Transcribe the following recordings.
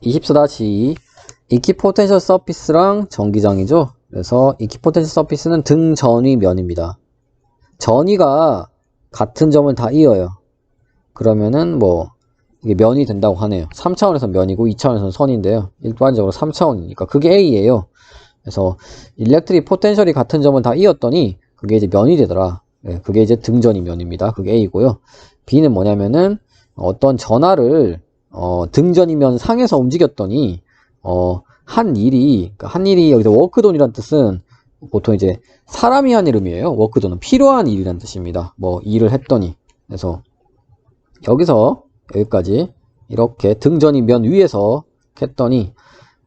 24-2 이퀴포텐셜 서피스랑 전기장이죠. 그래서 이퀴포텐셜 서피스는 등전위 면입니다. 전위가 같은 점을 다 이어요. 그러면은 뭐 이게 면이 된다고 하네요. 3차원에서 면이고 2차원에서는 선인데요. 일반적으로 3차원이니까 그게 A예요. 그래서 일렉트릭 포텐셜이 같은 점을 다 이었더니 그게 이제 면이 되더라. 네, 그게 이제 등전위 면입니다. 그게 A고요. B는 뭐냐면은 어떤 전하를 등전위 면 상에서 움직였더니 한 일이 여기서 워크돈이란 뜻은 보통 이제 사람이 한 이름이에요. 워크돈은 필요한 일이란 뜻입니다. 뭐 일을 했더니. 그래서 여기서 여기까지 이렇게 등전위 면 위에서 했더니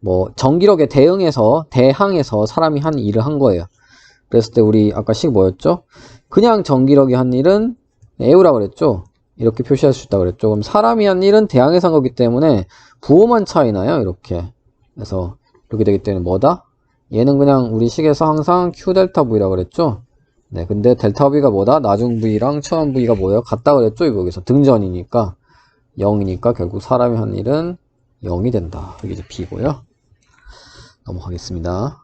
뭐 전기력에 대항해서 사람이 한 일을 한 거예요. 그랬을 때 우리 아까 식 뭐였죠? 그냥 전기력이 한 일은 A우라 그랬죠? 이렇게 표시할 수 있다 그랬죠? 그럼 사람이 한 일은 대항해서 한 거기 때문에 부호만 차이 나요. 이렇게. 그래서 이렇게 되기 때문에 뭐다? 얘는 그냥 우리 식에서 항상 Q 델타 V라고 그랬죠? 네, 근데 델타 V가 뭐다? 나중 V랑 처음 V가 뭐예요? 같다 그랬죠? 여기서 등전이니까 0이니까 결국 사람이 한 일은 0이 된다. 이게 이제 B고요. 넘어가겠습니다.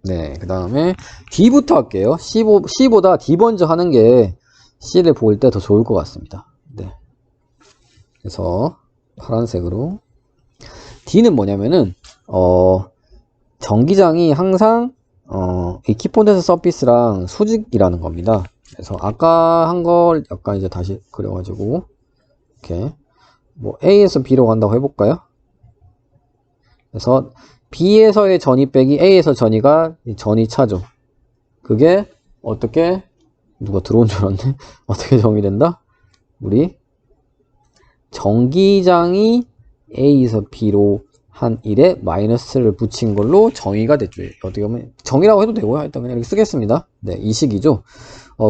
네, 그 다음에 D부터 할게요. C보다 D 먼저 하는 게 C를 볼 때 더 좋을 것 같습니다. 네. 그래서 파란색으로 D는 뭐냐면은 전기장이 항상 이퀴포텐셜 서피스랑 수직이라는 겁니다. 그래서 아까 한 걸 약간 이제 다시 그려가지고 이렇게 뭐 A에서 B로 간다고 해볼까요? 그래서 B에서의 전위 빼기 A에서 전위가 전위 차죠. 그게 어떻게 누가 들어온 줄 알았네. 어떻게 정의된다? 우리 전기장이 A에서 B로 한 1에 마이너스를 붙인 걸로 정의가 됐죠. 어떻게 보면 정의라고 해도 되고요. 일단 그냥 이렇게 쓰겠습니다. 네, 이 식이죠.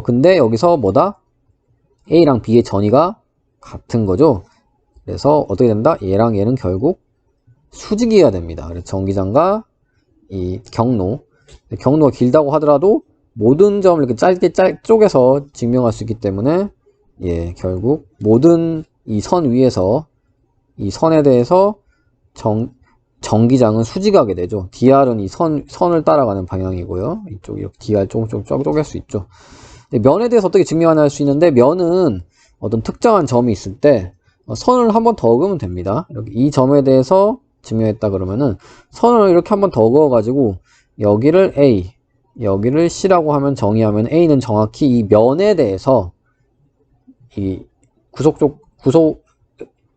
근데 여기서 뭐다? A랑 B의 전위가 같은 거죠. 그래서 어떻게 된다? 얘랑 얘는 결국 수직이어야 됩니다. 그래서 전기장과 이 경로가 길다고 하더라도 모든 점을 이렇게 짧게 쪼개서 증명할 수 있기 때문에 예, 결국 모든 이 선 위에서 이 선에 대해서 전기장은 수직하게 되죠. DR은 이 선을 따라가는 방향이고요. 이쪽 이렇게 DR 조금 쪼갤 수 있죠. 면에 대해서 어떻게 증명하나 할 수 있는데 면은 어떤 특정한 점이 있을 때 선을 한 번 더 그으면 됩니다. 이렇게 이 점에 대해서 증명했다 그러면은 선을 이렇게 한 번 더 그어가지고 여기를 A, 여기를 C라고 하면 정의하면 A는 정확히 이 면에 대해서 이 구속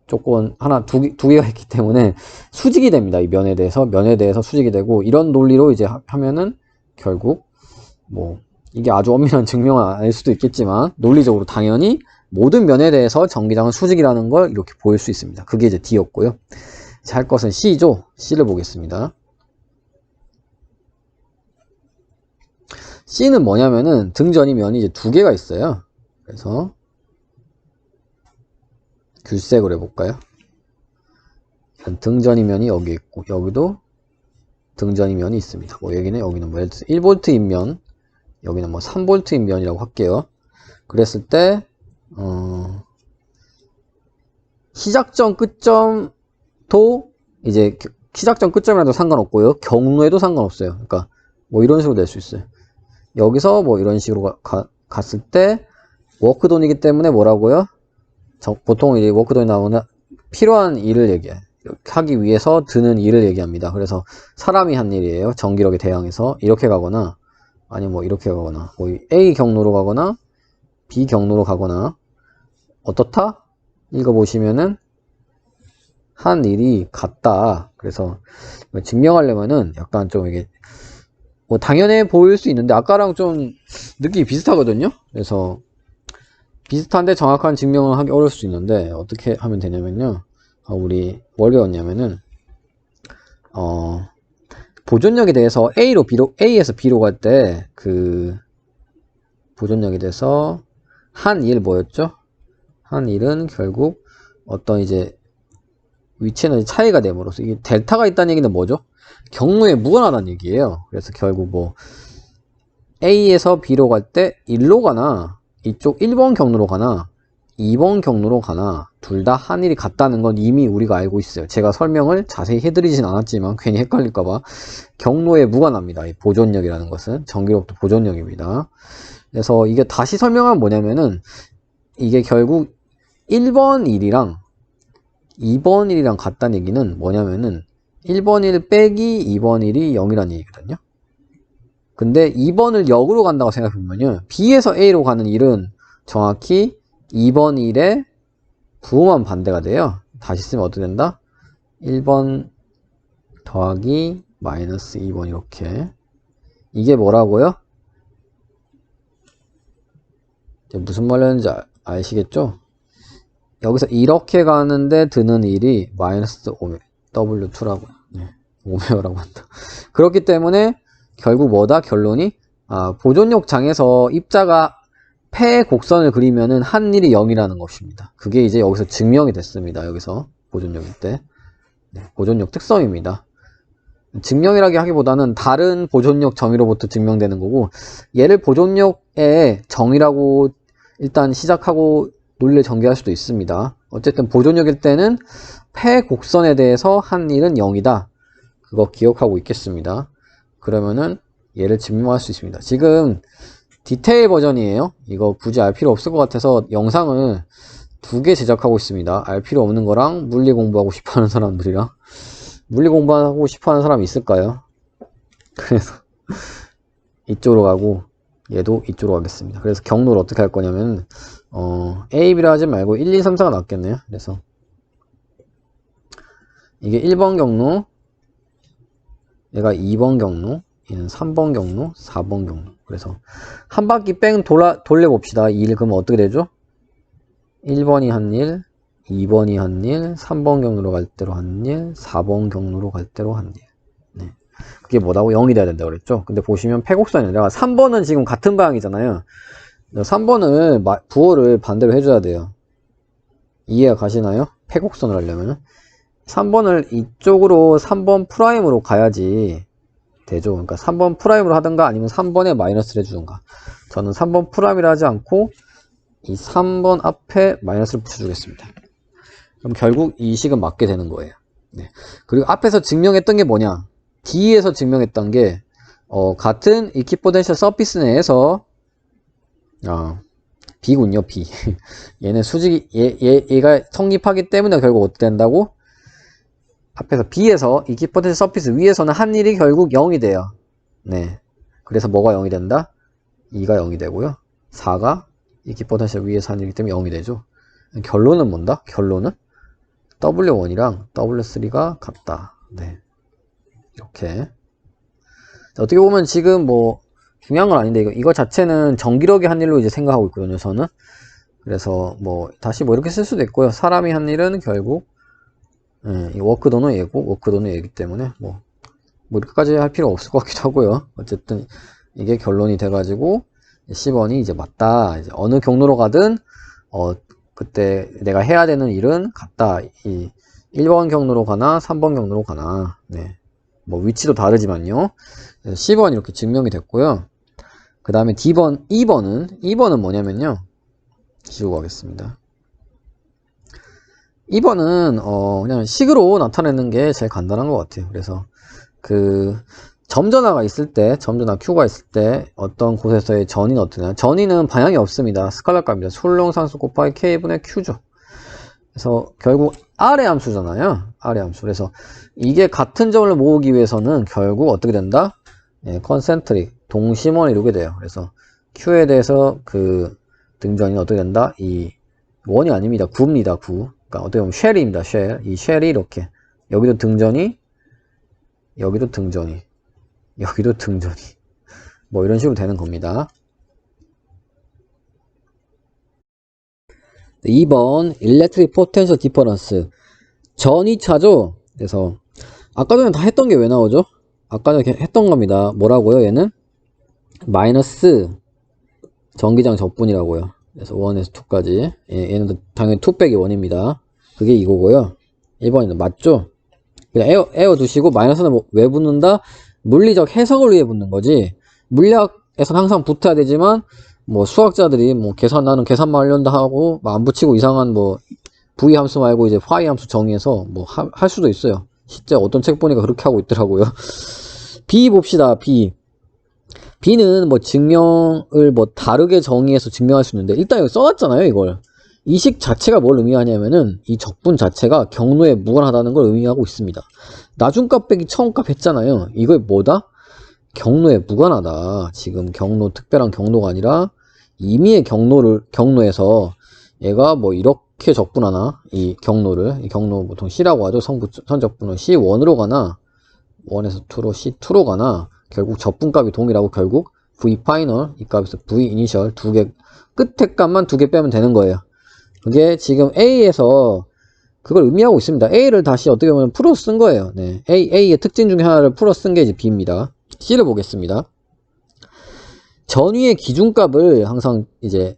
조건 두 개가 있기 때문에 수직이 됩니다. 이 면에 대해서 수직이 되고 이런 논리로 이제 하면은 결국 뭐 이게 아주 엄밀한 증명은 아닐 수도 있겠지만 논리적으로 당연히 모든 면에 대해서 전기장은 수직이라는 걸 이렇게 보일 수 있습니다. 그게 이제 D였고요. 자, 할 것은 C죠. C를 보겠습니다. C는 뭐냐면은 등전이 면이 이제 두 개가 있어요. 그래서 귤색으로 해볼까요? 등전이 면이 여기 있고 여기도 등전이 면이 있습니다. 뭐 여기는 뭐 예를 들어서 1V인 면, 여기는 뭐 3V인 면이라고 할게요. 그랬을 때 시작점 끝점도 이제 시작점 끝점이라도 상관없고요. 경로에도 상관없어요. 그러니까 뭐 이런 식으로 낼 수 있어요. 여기서 뭐 이런 식으로 갔을 때 워크돈이기 때문에 뭐라고요? 보통 이제 워크돈이 나오는 필요한 일을 하기 위해서 드는 일을 얘기합니다. 그래서 사람이 한 일이에요. 전기력에 대항해서 이렇게 가거나 아니면 뭐 이렇게 가거나 뭐 A 경로로 가거나 B 경로로 가거나 어떻다? 읽어보시면은 한 일이 같다. 그래서 증명하려면은 약간 좀 이게 뭐 당연해 보일 수 있는데 아까랑 좀 느낌이 비슷하거든요. 그래서 비슷한데 정확한 증명을 하기 어려울 수 있는데 어떻게 하면 되냐면요. 우리 뭘 배웠냐면은 보존력에 대해서 A에서 B로 갈 때 그 보존력에 대해서 한 일 뭐였죠? 한 일은 결국 어떤 이제 위치에는 차이가 됨으로써 이게 델타가 있다는 얘기는 뭐죠? 경로에 무관하다는 얘기예요. 그래서 결국 뭐 A에서 B로 갈 때 1로 가나 이쪽 1번 경로로 가나 2번 경로로 가나 둘 다 한일이 같다는 건 이미 우리가 알고 있어요. 제가 설명을 자세히 해드리진 않았지만 괜히 헷갈릴까봐 경로에 무관합니다. 이 보존력이라는 것은 전기력도 보존력입니다. 그래서 이게 다시 설명하면 뭐냐면은 이게 결국 1번 1이랑 2번 1이랑 같다는 얘기는 뭐냐면은 1번 1 빼기 2번 1이 0이라는 얘기거든요. 근데 2번을 역으로 간다고 생각해보면요. B에서 A로 가는 1은 정확히 2번 1의 부호만 반대가 돼요. 다시 쓰면 어떻게 된다? 1번 더하기 마이너스 2번 이렇게. 이게 뭐라고요? 무슨 말을 하는지 아시겠죠? 여기서 이렇게 가는데 드는 1이 마이너스 W2라고. 네, 오메어라고 한다. 그렇기 때문에 결국 뭐다? 결론이 보존력 장에서 입자가 폐 곡선을 그리면은 한 일이 0이라는 것입니다. 그게 이제 여기서 증명이 됐습니다. 여기서 보존력일 때. 네, 보존력 특성입니다. 증명이라기 하기보다는 다른 보존력 정의로부터 증명되는 거고, 얘를 보존력의 정의라고 일단 시작하고 논리를 전개할 수도 있습니다. 어쨌든 보존력일 때는 폐 곡선에 대해서 한 일은 0이다. 그거 기억하고 있겠습니다. 그러면은 얘를 증명할 수 있습니다. 지금 디테일 버전이에요. 이거 굳이 알 필요 없을 것 같아서 영상을 2개 제작하고 있습니다. 알 필요 없는 거랑 물리 공부하고 싶어하는 사람들이랑. 물리 공부하고 싶어하는 사람이 있을까요? 그래서 이쪽으로 가고 얘도 이쪽으로 가겠습니다. 그래서 경로를 어떻게 할 거냐면 A, B라 하지 말고 1, 2, 3, 4가 낫겠네요. 그래서 이게 1번 경로, 얘가 2번 경로, 얘는 3번 경로, 4번 경로. 그래서 한 바퀴 뺑 돌려봅시다. 2일 그러면 어떻게 되죠? 1번이 한 일, 2번이 한 일, 3번 경로로 갈 때로 한 일, 4번 경로로 갈 때로 한 일. 네. 그게 뭐라고? 0이 돼야 된다고 그랬죠? 근데 보시면 폐곡선이 아니라 3번은 지금 같은 방향이잖아요. 3번을 부호를 반대로 해줘야 돼요. 이해가 가시나요? 폐곡선을 하려면 3번을 이쪽으로 3번 프라임으로 가야지 되죠. 그러니까 3번 프라임으로 하든가 아니면 3번에 마이너스를 해주든가. 저는 3번 프라임이라 하지 않고 이 3번 앞에 마이너스를 붙여주겠습니다. 그럼 결국 이 식은 맞게 되는 거예요. 네. 그리고 앞에서 증명했던 게 뭐냐? D에서 증명했던 게 같은 이퀴포텐셜 서피스 내에서 B군요. B. 얘는 수직이 얘가 성립하기 때문에 결국 어떻게 된다고? 앞에서 B에서 이퀴포텐셜 서피스 위에서는 한 일이 결국 0이 돼요. 네. 그래서 뭐가 0이 된다? 2가 0이 되고요. 4가 이퀴포텐셜 위에서 한 일이기 때문에 0이 되죠. 결론은 뭔다? 결론은 W1이랑 W3가 같다. 네. 이렇게. 자, 어떻게 보면 지금 뭐 중요한 건 아닌데 이거 자체는 전기력의 한 일로 이제 생각하고 있거든요. 저는. 그래서 뭐 다시 뭐 이렇게 쓸 수도 있고요. 사람이 한 일은 결국 이 워크도는 얘고 워크도는 얘기 때문에 뭐 이렇게까지 할 필요 없을 것 같기도 하고요. 어쨌든 이게 결론이 돼가지고 10번이 이제 맞다. 이제 어느 경로로 가든 그때 내가 해야 되는 일은 같다. 이 1번 경로로 가나 3번 경로로 가나. 네. 뭐 위치도 다르지만요. 10번 이렇게 증명이 됐고요. 그 다음에 D번, 2번은 뭐냐면요. 지우고 가겠습니다. 2번은 그냥 식으로 나타내는 게 제일 간단한 것 같아요. 그래서 그 점전화가 있을 때, 점전화 Q가 있을 때 어떤 곳에서의 전위는 어떻게 되냐? 전위는 방향이 없습니다. 스칼라 값입니다. 솔롱상수 곱하기 K분의 Q죠. 그래서 결국 R의 함수잖아요. R의 함수. 그래서 이게 같은 점을 모으기 위해서는 결국 어떻게 된다? 네, 컨센트릭, 동심원을 이루게 돼요. 그래서 Q에 대해서 그 등전이 어떻게 된다? 이 원이 아닙니다. 9입니다. 9. 그러니까 어떻게 보면 쉘입니다. 쉘. 이 쉘이 이렇게 여기도 등전이, 여기도 등전이, 여기도 등전이 뭐 이런 식으로 되는 겁니다. 2번 Electric Potential Difference 전위차죠. 그래서 아까 전에 다 했던 게 왜 나오죠? 아까 전에 했던 겁니다. 뭐라고요? 얘는 마이너스 전기장 적분이라고요. 그래서 1에서 2까지 얘는 당연히 2 빼기 1입니다. 그게 이거고요. 1번은 맞죠? 그냥 에어 두시고 마이너스는 왜 붙는다? 물리적 해석을 위해 붙는 거지. 물리학에서는 항상 붙어야 되지만 뭐 수학자들이 뭐 나는 계산만 하려다 하고 뭐 안 붙이고 이상한 뭐 v 함수 말고 이제 y 함수 정의해서 뭐 할 수도 있어요. 실제 어떤 책 보니까 그렇게 하고 있더라고요. B 봅시다. B는 뭐 증명을 뭐 다르게 정의해서 증명할 수 있는데 일단 여기 써놨잖아요. 이걸 이 식 자체가 뭘 의미하냐면은 이 적분 자체가 경로에 무관하다는 걸 의미하고 있습니다. 나중값 빼기 처음값 했잖아요. 이거 뭐다? 경로에 무관하다. 지금 경로 특별한 경로가 아니라 임의의 경로에서 얘가 뭐 이렇게 적분하나 이 경로 보통 C라고 하죠. 선적분은 C1으로 가나 1에서 2로 C2로 가나 결국 적분값이 동일하고 결국 V 파이널 이 값에서 V 이니셜 두 개 끝에 값만 두 개 빼면 되는 거예요. 그게 지금 A에서 그걸 의미하고 있습니다. A를 다시 어떻게 보면 풀어 쓴 거예요. 네. A의 특징 중에 하나를 풀어 쓴 게 이제 B입니다. C를 보겠습니다. 전위의 기준값을 항상 이제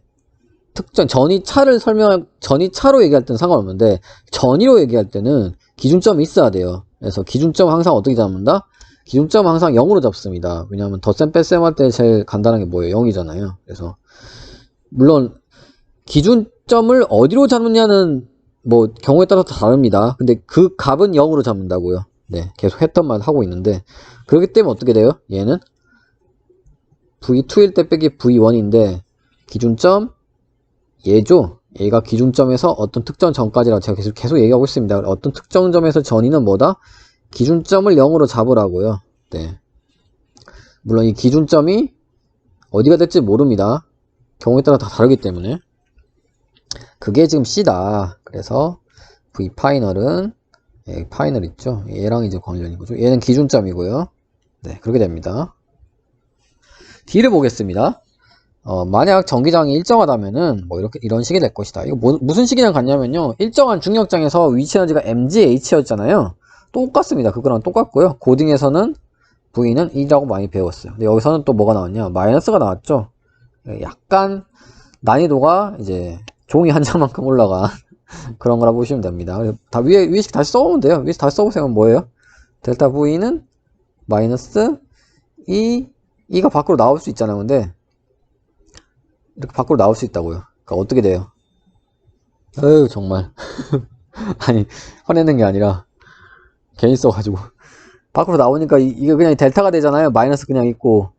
전위 차로 얘기할 때는 상관없는데 전위로 얘기할 때는 기준점이 있어야 돼요. 그래서 기준점 항상 어떻게 잡는다? 기준점 항상 0으로 잡습니다. 왜냐하면 덧셈 뺄셈 할 때 제일 간단한 게 뭐예요? 0이잖아요. 그래서 물론 기준점을 어디로 잡느냐는 뭐 경우에 따라서 다릅니다. 근데 그 값은 0으로 잡는다고요. 네, 계속 했던 말 하고 있는데 그렇기 때문에 어떻게 돼요? 얘는 V2일 때 빼기 V1인데 기준점 얘죠. 얘가 기준점에서 어떤 특정 점까지라고 제가 계속 얘기하고 있습니다. 어떤 특정 점에서 전위는 뭐다? 기준점을 0으로 잡으라고요. 네. 물론 이 기준점이 어디가 될지 모릅니다. 경우에 따라 다 다르기 때문에. 그게 지금 C다. 그래서 V 파이널은 파이널 있죠. 얘랑 이제 관련인 거죠. 얘는 기준점이고요. 네, 그렇게 됩니다. D를 보겠습니다. 만약 전기장이 일정하다면은 뭐 이런 식이 될 것이다. 이거 무슨 식이랑 같냐면요. 일정한 중력장에서 위치 에너지가 mgH였잖아요. 똑같습니다. 그거랑 똑같고요. 고등에서는 V는 2라고 많이 배웠어요. 근데 여기서는 또 뭐가 나왔냐? 마이너스가 나왔죠. 약간 난이도가 이제 종이 한 장만큼 올라간 그런 거라 보시면 됩니다. 다 위에식 다시 써보면 돼요. 위에식 다시 써보세요. 뭐예요? 델타 V는 마이너스 2가 밖으로 나올 수 있잖아요. 근데 이렇게 밖으로 나올 수 있다고요. 그러니까 어떻게 돼요? 에휴 정말 아니 화내는 게 아니라 괜히 써가지고 밖으로 나오니까 이게 그냥 델타가 되잖아요. 마이너스 그냥 있고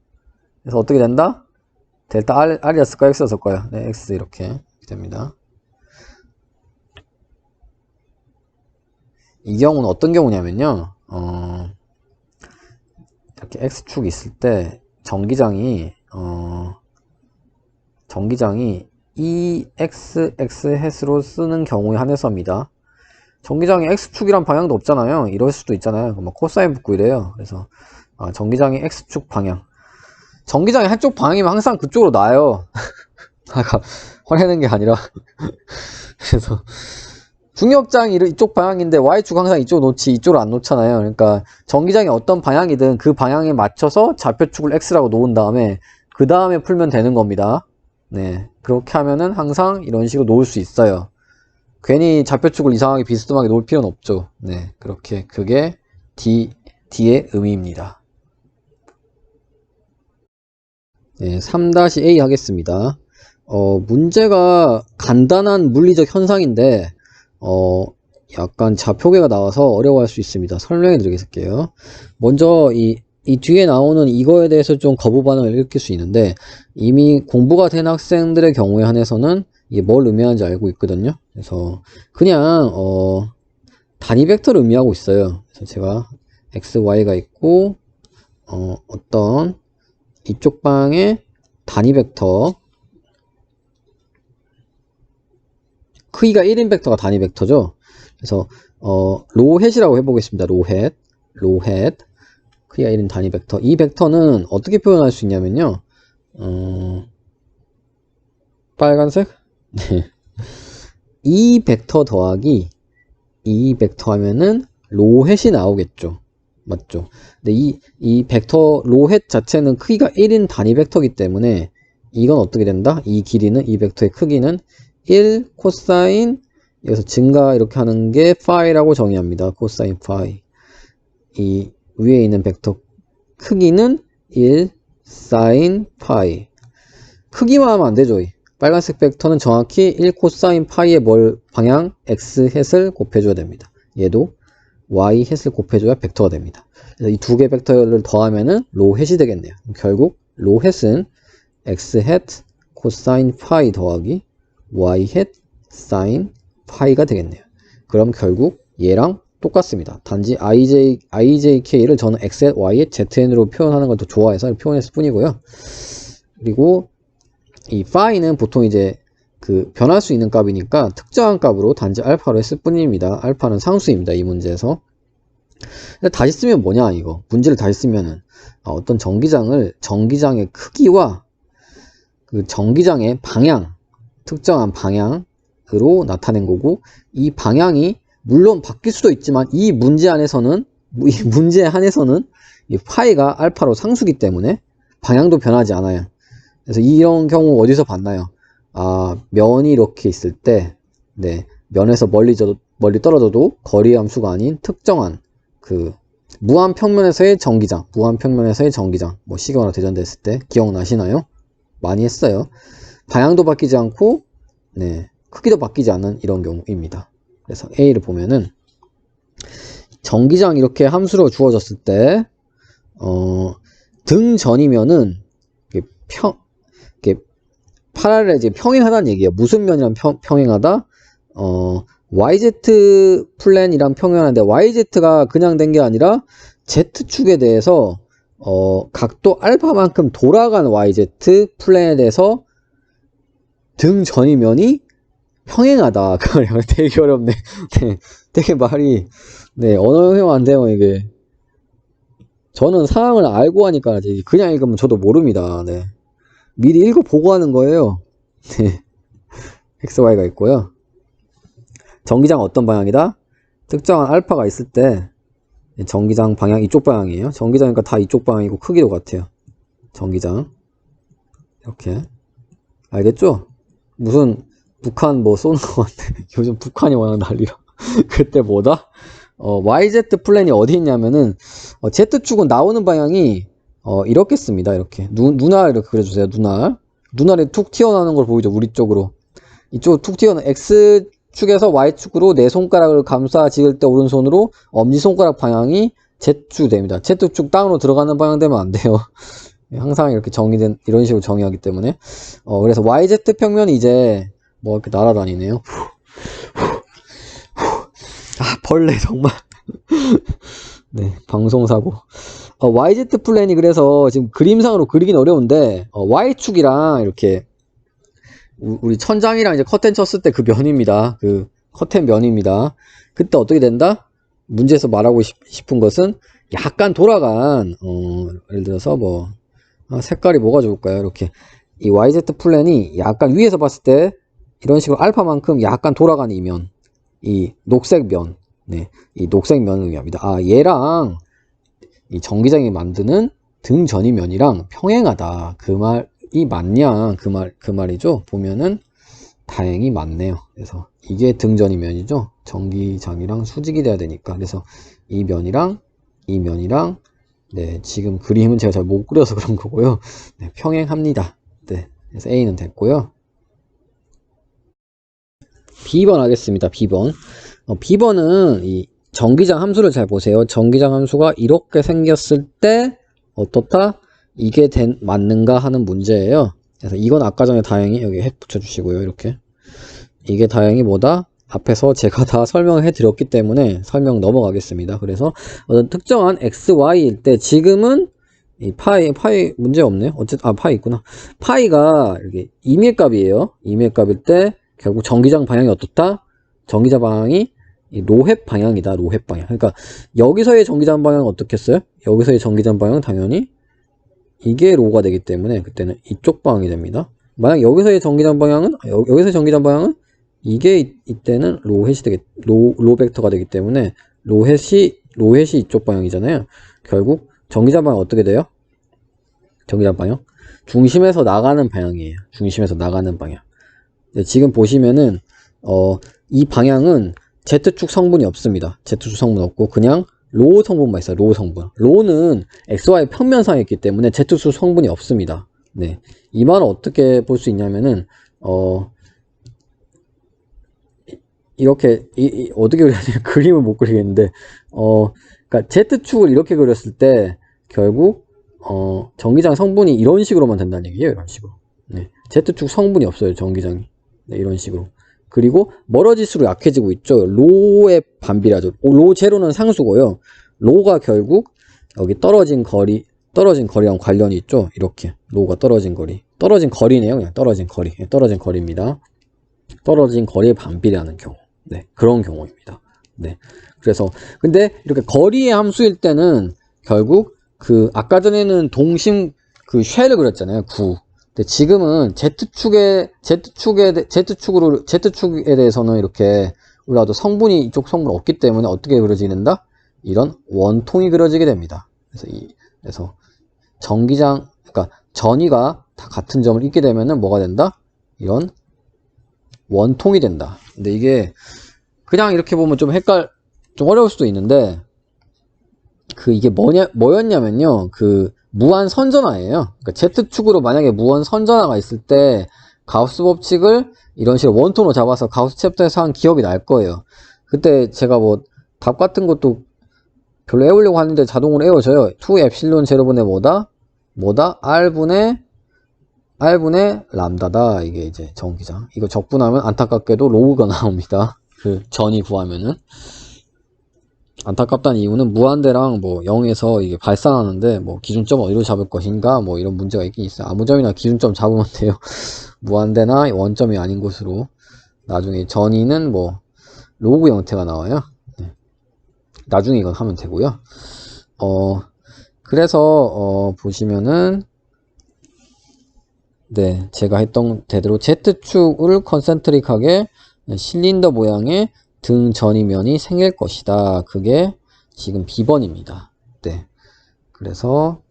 그래서 어떻게 된다? 델타 R이었을까요? X였을까요? 네, X 이렇게 됩니다. 이 경우는 어떤 경우냐면요. 이렇게 X축이 있을 때 전기장이 EXX 햇으로 쓰는 경우에 한해서입니다. 전기장이 X축이란 방향도 없잖아요. 이럴 수도 있잖아요. 뭐 코사인 붙고 이래요. 그래서 전기장이 X축 방향. 전기장이 한쪽 방향이면 항상 그쪽으로 놔요. 아까 화내는 게 아니라 그래서 중력장이 이쪽 방향인데 Y축 항상 이쪽으로 놓지 이쪽으로 안 놓잖아요. 그러니까 전기장이 어떤 방향이든 그 방향에 맞춰서 좌표축을 X라고 놓은 다음에 그 다음에 풀면 되는 겁니다. 네, 그렇게 하면은 항상 이런 식으로 놓을 수 있어요. 괜히 좌표축을 이상하게 비스듬하게 놓을 필요는 없죠. 네, 그렇게 그게 D의 의미입니다. 네, 3-A 하겠습니다. 문제가 간단한 물리적 현상인데 약간 좌표계가 나와서 어려워할 수 있습니다. 설명해 드리겠습니다. 먼저 이 뒤에 나오는 이거에 대해서 좀 거부 반응을 일으킬 수 있는데 이미 공부가 된 학생들의 경우에 한해서는 이게 뭘 의미하는지 알고 있거든요. 그래서 그냥 단위 벡터를 의미하고 있어요. 그래서 제가 x, y가 있고 어떤 이쪽 방의 단위 벡터 크기가 1인 벡터가 단위 벡터죠. 그래서 로헷이라고 해보겠습니다. 로헷 크기가 1인 단위 벡터. 이 벡터는 어떻게 표현할 수 있냐면요. 빨간색? 네. 이 벡터 더하기 이 벡터 하면은 로헷이 나오겠죠. 맞죠? 근데 이 벡터 로헷 자체는 크기가 1인 단위 벡터이기 때문에 이건 어떻게 된다? 이 길이는 이 벡터의 크기는 1 코사인 여기서 증가 이렇게 하는 게 파이라고 정의합니다. 코사인 파이. 이 위에 있는 벡터 크기는 1 사인 파이. 크기만 하면 안 되죠. 빨간색 벡터는 정확히 1 코사인 파이의 방향 x 햇을 곱해줘야 됩니다. 얘도 y 햇을 곱해줘야 벡터가 됩니다. 그래서 이 두 개 벡터를 더하면은 로 햇이 되겠네요. 결국 로 햇은 x 햇 코사인 파이 더하기 y 햇 사인 파이가 되겠네요. 그럼 결국 얘랑 똑같습니다. 단지 ijk를 저는 x 햇 y 햇 zn으로 표현하는 걸 더 좋아해서 표현했을 뿐이고요. 그리고 이 파이는 보통 이제 그 변할 수 있는 값이니까 특정한 값으로 단지 알파로 했을 뿐입니다. 알파는 상수입니다. 이 문제에서. 다시 쓰면 뭐냐 이거. 문제를 다시 쓰면은 어떤 전기장의 크기와 그 전기장의 방향, 특정한 방향으로 나타낸 거고, 이 방향이 물론 바뀔 수도 있지만 이 문제 한에서는 이 파이가 알파로 상수기 때문에 방향도 변하지 않아요. 그래서 이런 경우 어디서 봤나요? 면이 이렇게 있을 때, 네, 면에서 멀리 떨어져도 거리 함수가 아닌 특정한 그 무한평면에서의 전기장, 뭐 시계화로 대전됐을 때 기억나시나요? 많이 했어요. 방향도 바뀌지 않고, 네, 크기도 바뀌지 않는 이런 경우입니다. 그래서 A를 보면은 전기장 이렇게 함수로 주어졌을 때, 등전이면은 이렇게 파랄레 평행하다는 얘기예요. 무슨 면이랑 평행하다? YZ 플랜이랑 평행하는데 YZ가 그냥 된 게 아니라 Z축에 대해서 각도 알파만큼 돌아간 YZ 플랜에 대해서 등전이면이 평행하다. 되게 어렵네. 네, 되게 말이 언어형용 안 돼요 이게. 저는 상황을 알고 하니까 그냥 읽으면 저도 모릅니다. 네. 미리 읽어보고 하는 거예요. 네. XY가 있고요. 전기장 어떤 방향이다? 특정한 알파가 있을 때 전기장 방향 이쪽 방향이에요. 전기장이니까 다 이쪽 방향이고 크기도 같아요. 전기장 이렇게 알겠죠? 무슨 북한 뭐 쏘는 것 같아. 요즘 북한이 워낙 난리라. 그때 뭐다? YZ 플랜이 어디 있냐면은 Z축은 나오는 방향이 이렇게 씁니다. 이렇게 눈알 이렇게 그려주세요. 눈알이 툭 튀어나오는 걸 보이죠? 우리 쪽으로 이쪽 툭 튀어나오는 X축에서 Y축으로 내 손가락을 감싸 지을 때 오른손으로 엄지손가락 방향이 Z축 됩니다. Z축 땅으로 들어가는 방향 되면 안 돼요. 항상 이렇게 정의된 이런 식으로 정의하기 때문에 그래서 YZ 평면이 이제 뭐 이렇게 날아다니네요. 벌레 정말. 네, 방송사고. YZ 플랜이 그래서 지금 그림상으로 그리긴 어려운데 Y축이랑 이렇게 우리 천장이랑 이제 커튼 쳤을 때 그 면입니다. 그 커튼 면입니다. 그때 어떻게 된다? 문제에서 말하고 싶은 것은 약간 돌아간 예를 들어서 뭐 색깔이 뭐가 좋을까요? 이렇게 이 YZ 플랜이 약간 위에서 봤을 때 이런 식으로 알파만큼 약간 돌아간 이 면, 이 녹색 면, 네, 이 녹색 면을 의미합니다. 얘랑 이 전기장이 만드는 등전이면이랑 평행하다. 그 말이 맞냐? 그 말이죠. 보면은 다행히 맞네요. 그래서 이게 등전이면이죠. 전기장이랑 수직이 돼야 되니까. 그래서 이 면이랑 네, 지금 그림은 제가 잘 못 그려서 그런 거고요. 네, 평행합니다. 네, 그래서 A는 됐고요. B번 하겠습니다. B번. B번은 이 전기장 함수를 잘 보세요. 전기장 함수가 이렇게 생겼을 때 어떻다? 이게 맞는가 하는 문제예요. 그래서 이건 아까 전에 다행히 여기 해 붙여주시고요. 이렇게 이게 다행히 뭐다? 앞에서 제가 다 설명해 드렸기 때문에 설명 넘어가겠습니다. 그래서 어떤 특정한 XY일 때 지금은 이 파이 문제 없네요. 어쨌든 파이 있구나. 파이가 이렇게 임의값이에요. 임의값일 때 결국 전기장 방향이 어떻다? 전기장 방향이 이 로햇 방향이다. 로햇 방향. 그러니까 여기서의 전기장 방향은 어떻겠어요? 여기서의 전기장 방향은 당연히 이게 로가 되기 때문에 그때는 이쪽 방향이 됩니다. 만약 여기서의 전기장 방향은 이게 이때는 로 벡터가 되기 때문에 로햇이 이쪽 방향이잖아요. 결국 전기장 방향 어떻게 돼요? 전기장 방향 중심에서 나가는 방향이에요. 중심에서 나가는 방향. 지금 보시면은 이 방향은 Z축 성분이 없습니다. Z축 성분 없고 그냥 로 성분만 있어요. 로 성분. 로는 XY 평면상에 있기 때문에 Z축 성분이 없습니다. 네, 이 말은 어떻게 볼 수 있냐면은, 이렇게, 어떻게 그려야 돼? 그림을 못 그리겠는데, 그러니까 Z축을 이렇게 그렸을 때, 결국, 전기장 성분이 이런 식으로만 된다는 얘기예요. 이런 식으로. 네. Z축 성분이 없어요. 전기장이. 네, 이런 식으로. 그리고 멀어질수록 약해지고 있죠. 로의 반비례하죠. 로 제로는 상수고요. 로가 결국 여기 떨어진 거리랑 관련이 있죠. 이렇게. 로가 떨어진 거리. 떨어진 거리네요. 그냥 떨어진 거리. 떨어진 거리입니다. 떨어진 거리에 반비례하는 경우. 네, 그런 경우입니다. 네. 그래서, 근데 이렇게 거리의 함수일 때는 결국 아까 전에는 동심 쉘을 그렸잖아요. 근데 지금은 Z축에 대해서는 이렇게 우리가 성분이 이쪽 성분 없기 때문에 어떻게 그려지게 된다? 이런 원통이 그려지게 됩니다. 그래서 그러니까 전이가 다 같은 점을 잇게 되면은 뭐가 된다? 이런 원통이 된다. 근데 이게 그냥 이렇게 보면 좀 어려울 수도 있는데, 이게 뭐였냐면요. 무한 선전화예요. 그러니까 Z축으로 만약에 무한 선전화가 있을 때, 가우스 법칙을 이런 식으로 원통으로 잡아서 가우스 챕터에서 한 기억이 날 거예요. 그때 제가 뭐, 답 같은 것도 별로 외우려고 하는데 자동으로 외워져요. 2 엡실론 제로분의 R분의 람다다. 이게 이제 전기장. 이거 적분하면 안타깝게도 로그가 나옵니다. 전이 구하면은. 안타깝다는 이유는 무한대랑 뭐 0에서 이게 발산하는데 뭐 기준점 어디로 잡을 것인가 뭐 이런 문제가 있긴 있어요. 아무 점이나 기준점 잡으면 돼요. 무한대나 원점이 아닌 곳으로. 나중에 전이는 뭐 로그 형태가 나와요. 네. 나중에 이건 하면 되고요. 그래서 보시면은 네, 제가 했던 대로 Z축을 컨센트릭하게 실린더 모양의 등 전이면이 생길 것이다. 그게 지금 B번입니다. 네. 그래서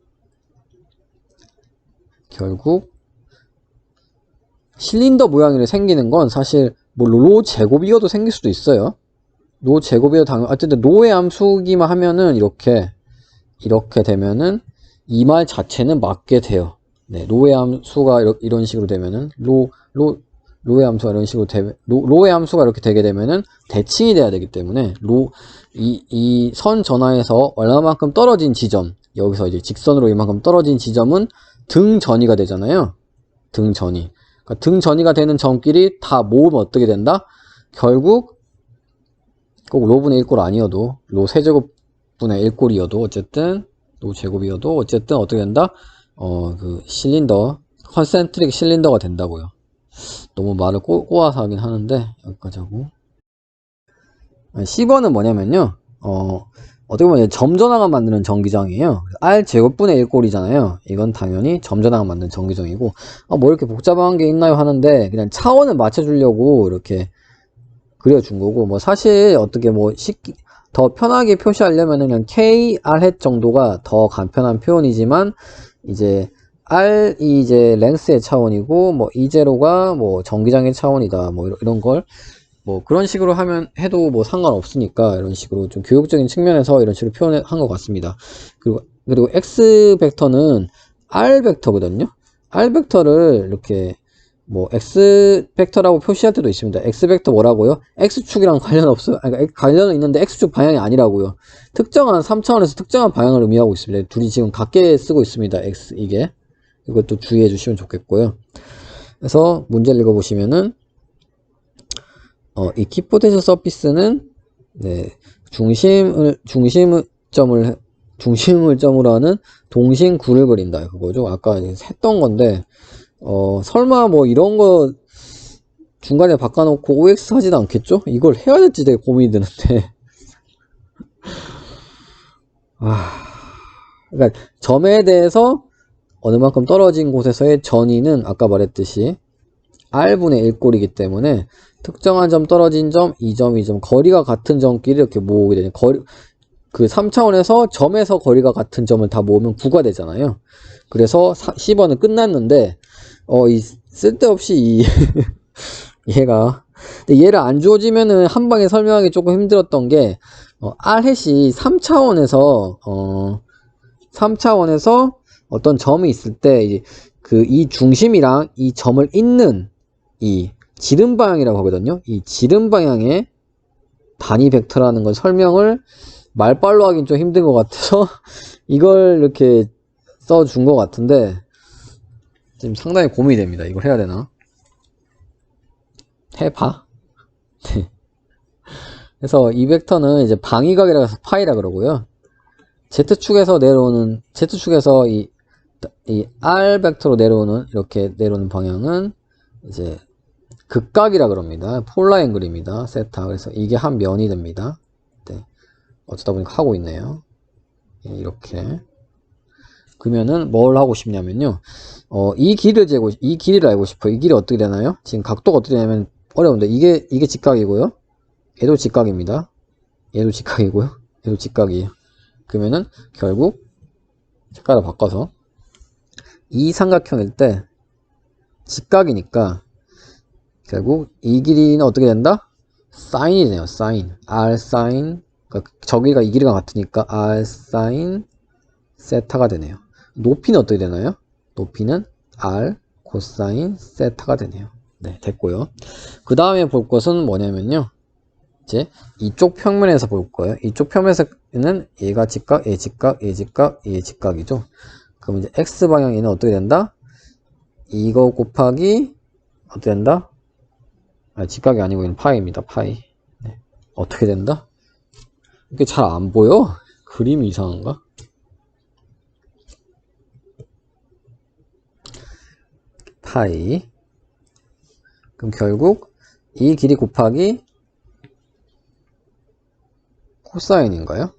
결국 실린더 모양이 생기는 건 사실 뭐 로 제곱이어도 생길 수도 있어요. 로 제곱이어도 당연. 어쨌든 로의 함수기만 하면은 이렇게 되면은 이 말 자체는 맞게 돼요. 네, 로의 함수가 이런 식으로 되면은 로의 함수가 이런 식으로 로의 함수가 이렇게 되게 되면은 대칭이 돼야 되기 때문에 이 선 전화에서 얼마만큼 떨어진 지점, 여기서 이제 직선으로 이만큼 떨어진 지점은 등 전이가 되잖아요. 등 전이. 그러니까 등 전이가 되는 점끼리 다 모으면 어떻게 된다? 결국 꼭 로분의 1꼴 아니어도 로 세제곱분의 1꼴이어도 어쨌든 로 제곱이어도 어쨌든 어떻게 된다? 실린더 컨센트릭 실린더가 된다고요. 너무 말을 꼬아서 하긴 하는데 여기까지 하고. C번은 뭐냐면요. 어떻게 보면 점전화가 만드는 전기장이에요. R 제곱분의 1꼴이잖아요. 이건 당연히 점전화가 만드는 전기장이고, 뭐 이렇게 복잡한 게 있나요 하는데 그냥 차원을 맞춰주려고 이렇게 그려준 거고, 뭐 사실 어떻게 뭐 더 편하게 표시하려면은 그냥 KR 정도가 더 간편한 표현이지만, 이제 R이 이제 랭스의 차원이고, 뭐 E0가 뭐 전기장의 차원이다. 뭐 이런 걸 뭐 그런 식으로 해도 뭐 상관없으니까 이런 식으로 좀 교육적인 측면에서 이런 식으로 표현한 것 같습니다. 그리고 X 벡터는 R 벡터거든요. R 벡터를 이렇게 뭐 X 벡터라고 표시할 때도 있습니다. X 벡터 뭐라고요? X축이랑 관련 없어요. 그러니까 관련은 있는데 X축 방향이 아니라고요. 특정한 3차원에서 특정한 방향을 의미하고 있습니다. 둘이 지금 같게 쓰고 있습니다. X 이게. 이것도 주의해 주시면 좋겠고요. 그래서 문제를 읽어보시면은 이 키포텐셜 서피스는 네, 중심을 점으로 하는 동심구를 그린다. 그거죠. 아까 했던 건데 설마 뭐 이런 거 중간에 바꿔놓고 OX 하지도 않겠죠? 이걸 해야 될지 되게 고민이 드는데. 그러니까 점에 대해서 어느 만큼 떨어진 곳에서의 전이는 아까 말했듯이 R분의 1꼴이기 때문에 특정한 점 떨어진 점, 이 점, 거리가 같은 점끼리 이렇게 모으게 되는 그 3차원에서 점에서 거리가 같은 점을 다 모으면 9가 되잖아요. 그래서 10번은 끝났는데 쓸데없이 얘가 근데 얘를 안 주어지면은 한 방에 설명하기 조금 힘들었던 게 R-이 3차원에서 어떤 점이 있을 때 이제 그 이 중심이랑 이 점을 잇는 이 지름 방향이라고 하거든요. 이 지름 방향의 단위 벡터라는 걸 설명을 말빨로 하긴 좀 힘든 것 같아서 이걸 이렇게 써준 것 같은데 지금 상당히 고민이 됩니다. 이걸 해야 되나? 해봐. 그래서 이 벡터는 이제 방위각이라고 해서 파이라 그러고요. Z축에서 내려오는, Z축에서 이 R 벡터로 내려오는, 이렇게 내려오는 방향은 이제 극각이라 그럽니다. 폴라앵글입니다. 세타. 그래서 이게 한 면이 됩니다. 네. 어쩌다 보니까 하고 있네요. 이렇게. 그러면은 뭘 하고 싶냐면요. 이 길이를 알고 싶어요. 이 길이 어떻게 되나요? 지금 각도가 어떻게 되냐면 어려운데, 이게 직각이고요. 얘도 직각입니다. 얘도 직각이고요. 얘도 직각이에요. 그러면은 결국 색깔을 바꿔서 이 삼각형일 때 직각이니까 결국 이 길이는 어떻게 된다? 사인이 되네요. 사인. R 사인. 그러니까 저 길이가 이 길이가 같으니까 R 사인 세타가 되네요. 높이는 어떻게 되나요? 높이는 R 코사인 세타가 되네요. 네, 됐고요. 그 다음에 볼 것은 뭐냐면요. 이제 이쪽 평면에서 볼 거예요. 이쪽 평면에서는 얘가 직각, 얘 직각, 얘 직각, 얘 직각이죠. 그럼 이제 X 방향 얘는 어떻게 된다? 이거 곱하기 어떻게 된다? 직각이 아니고 얘는 파이입니다. 파이. 네. 어떻게 된다? 이게 잘 안 보여? 그림이 이상한가? 파이. 그럼 결국 이 길이 곱하기 코사인인가요?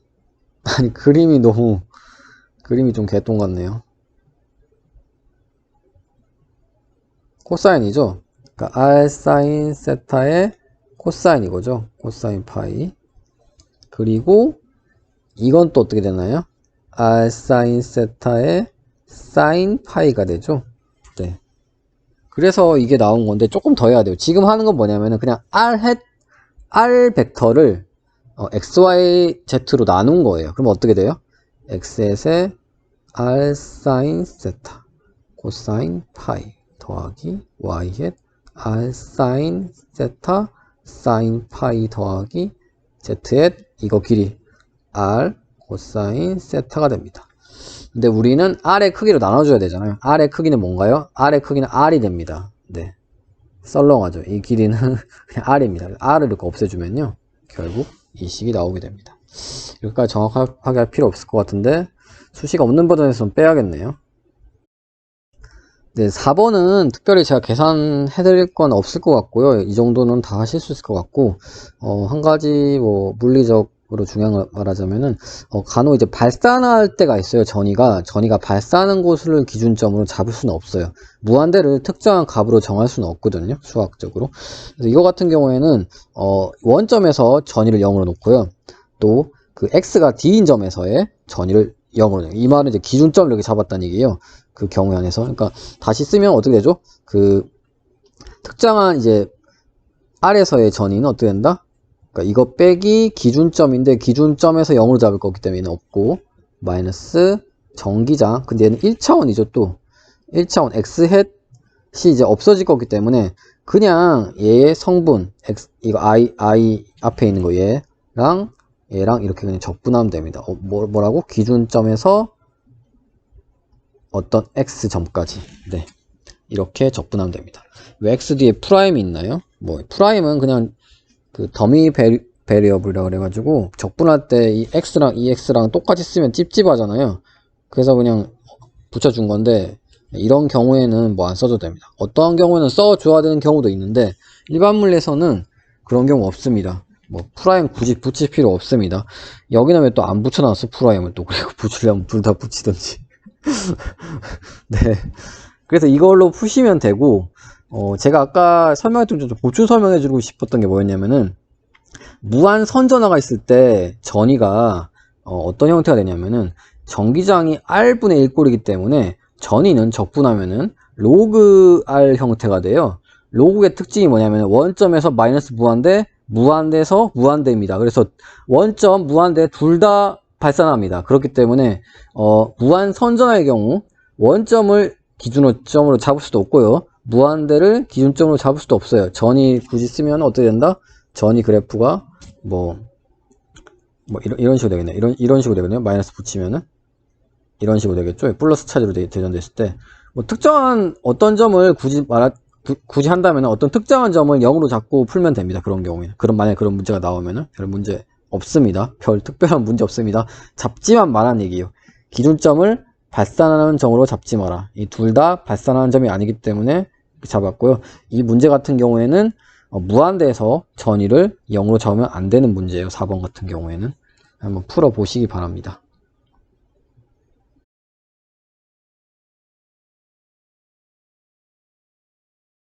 아니 그림이 좀 개똥 같네요. 코사인이죠. 그러니까 R 사인 세타의 코사인 이거죠. 코사인 파이. 그리고 이건 또 어떻게 되나요? R 사인 세타의 사인 파이가 되죠. 네. 그래서 이게 나온 건데 조금 더 해야 돼요. 지금 하는 건 뭐냐면은 그냥 R 벡터를 x, y, z로 나눈 거예요. 그럼 어떻게 돼요? x에 r 사인 세타 코사인 파이 더하기 y에 r 사인 세타 사인 파이 더하기 z에 이거 길이 r 코사인 세타가 됩니다. 근데 우리는 r의 크기로 나눠줘야 되잖아요. r의 크기는 뭔가요? r의 크기는 r이 됩니다. 네, 썰렁하죠. 이 길이는 그냥 r입니다. r을 이렇게 없애주면요 결국 이 식이 나오게 됩니다. 여기까지 정확하게 할 필요 없을 것 같은데 수식 없는 버전에서는 빼야겠네요. 네, 4번은 특별히 제가 계산해 드릴 건 없을 것 같고요. 이 정도는 다 하실 수 있을 것 같고 한 가지 뭐 물리적으로 중요한 걸 말하자면은 간혹 이제 발산할 때가 있어요. 전이가 발산하는 곳을 기준점으로 잡을 수는 없어요. 무한대를 특정한 값으로 정할 수는 없거든요. 수학적으로. 그래서 이거 같은 경우에는 원점에서 전이를 0으로 놓고요. 또 그 x가 d인 점에서의 전이를 0으로 놓어요. 이 말은 이제 기준점을 이렇게 잡았다는 얘기예요. 그 경우에 한해서. 그러니까 다시 쓰면 어떻게 되죠? 그 특정한 이제 R에서의 전이는 어떻게 된다? 그러니까 이거 빼기 기준점인데 기준점에서 0으로 잡을 거기 때문에 얘는 없고 마이너스 정기장. 근데 얘는 1차원이죠 또. 1차원 x햇이 이제 없어질 거기 때문에 그냥 얘의 성분 x 이거 i 앞에 있는 거 얘랑 이렇게 그냥 적분하면 됩니다. 뭐라고? 기준점에서 어떤 x점까지. 네, 이렇게 적분하면 됩니다. 왜 x 뒤에 프라임이 있나요? 뭐 프라임은 그냥 그 더미 베리어블이라 그래가지고 적분할 때 이 x랑 이 x랑 똑같이 쓰면 찝찝하잖아요. 그래서 그냥 붙여준 건데 이런 경우에는 뭐 안 써도 됩니다. 어떠한 경우에는 써줘야 되는 경우도 있는데 일반 물리에서는 그런 경우 없습니다. 뭐 프라임 굳이 붙일 필요 없습니다. 여기는 왜 또 안 붙여놨어? 프라임을 또. 그리고 붙이려면 둘 다 붙이던지. 네, 그래서 이걸로 푸시면 되고 제가 아까 설명했던 좀 보충 설명해주고 싶었던 게 뭐였냐면은 무한 선전화가 있을 때 전이가 어떤 형태가 되냐면은 전기장이 r분의 1 꼴이기 때문에 전이는 적분하면은 로그 r 형태가 돼요. 로그의 특징이 뭐냐면 원점에서 마이너스 무한대, 무한대에서 무한대입니다. 그래서 원점, 무한대 둘 다 발산합니다. 그렇기 때문에 무한 선전화의 경우 원점을 기준점으로 잡을 수도 없고요. 무한대를 기준점으로 잡을 수도 없어요. 전이 굳이 쓰면 어떻게 된다? 전이 그래프가 이런 식으로 되겠네. 이런 식으로 되거든요. 마이너스 붙이면은 이런 식으로 되겠죠. 플러스 차지로 대전됐을 때 뭐 특정한 어떤 점을 굳이 한다면 어떤 특정한 점을 0으로 잡고 풀면 됩니다. 그런 경우에는. 만약에 그런 문제가 나오면은 별 문제 없습니다. 별 특별한 문제 없습니다. 잡지만 말한 얘기예요. 기준점을 발산하는 점으로 잡지 마라. 이 둘 다 발산하는 점이 아니기 때문에 잡았고요. 이 문제 같은 경우에는 무한대에서 전위를 0으로 잡으면 안 되는 문제예요. 4번 같은 경우에는. 한번 풀어 보시기 바랍니다.